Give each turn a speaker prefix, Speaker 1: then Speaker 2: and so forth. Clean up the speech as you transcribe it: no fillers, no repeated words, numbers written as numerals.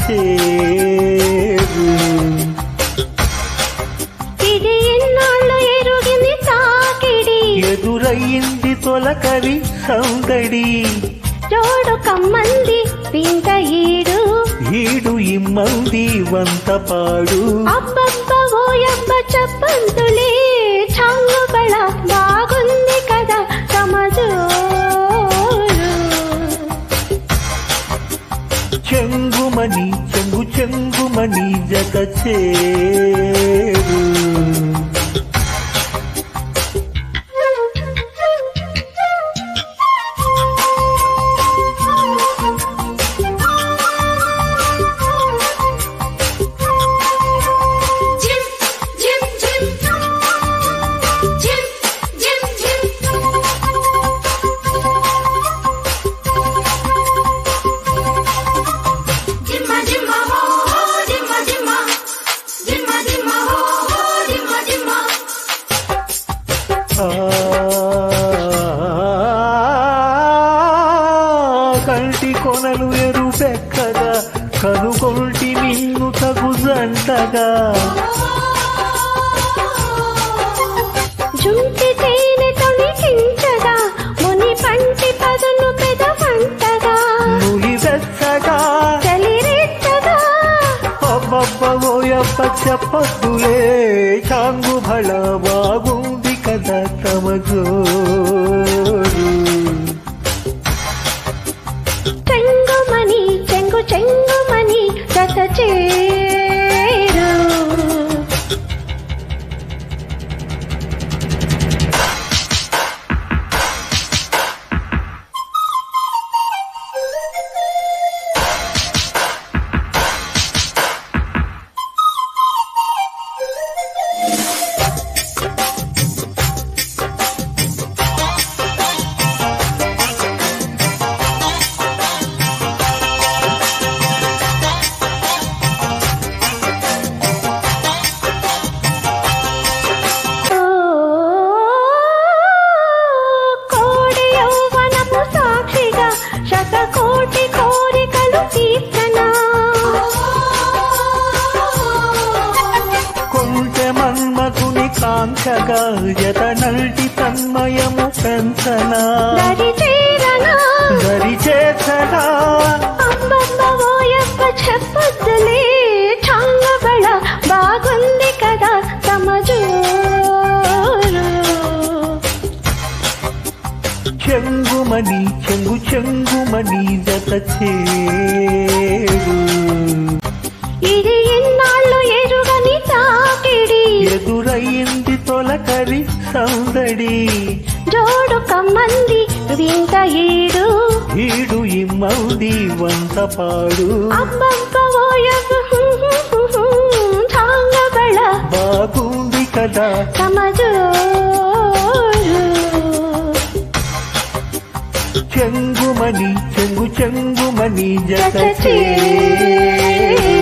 Speaker 1: చేరు
Speaker 2: ఇది ఎన్నాళ్ళు ఎరుగిని తాకిడి
Speaker 1: ఎదురయ్యింది తొలకరి సౌదడి
Speaker 2: జోడు కమ్మంది వింత ఈడు
Speaker 1: ఈడు ఇమ్మంది వంత పాడు
Speaker 2: అబ్బబ్బ ఓయబ్బ చెప్పంతులే చాంగుబళ బాగుంది కదా సమజోరు
Speaker 1: చెంగుమని చెంగుమని జత చేరు కంటి కొనలు ఎరుపెక్కగా కనుగొల్టి నిన్ను తగుజంటగా
Speaker 2: జుంటి తేనె తొలికించగా ముని పంటి పదును పెదవంటగా
Speaker 1: నులి వెచ్చగా
Speaker 2: చలిరెచ్చగా
Speaker 1: అబ్బబ్బ ఓయబ్బ చెప్పద్దులే చాంగు భళ బాగుంది కదా తమజోరు
Speaker 2: చెంగుమని చెంగుమని జత చేరు శతకోటి కోరికలు తీర్చనా
Speaker 1: కొంచె మన్మధుని కాంక్షగా జతనల్టి తన్మయము పెంచనా
Speaker 2: దరి చేరనా
Speaker 1: దరి చేర్చనా
Speaker 2: అబ్బబ్బ ఓయబ్బ చెప్పొద్దులే చాంగబళ బాగుంది కదా సమజోరు
Speaker 1: చెంగుమని చెంగుమని జత చేరు
Speaker 2: ఇది ఎన్నాళ్ళు ఎరుగని తాకిడి
Speaker 1: ఎదురయ్యింది తొలకరి సౌదడి
Speaker 2: జోడు కమ్మంది వింత ఈడు
Speaker 1: ఈడు ఇమ్మౌది వంత పాడు
Speaker 2: అబ్బబ్బ ఓయబ్బ చాంగబళ
Speaker 1: బాగుంది కదా
Speaker 2: సమజోరు
Speaker 1: చెంగుమని చెంగుమని జత
Speaker 2: జత
Speaker 1: చేరు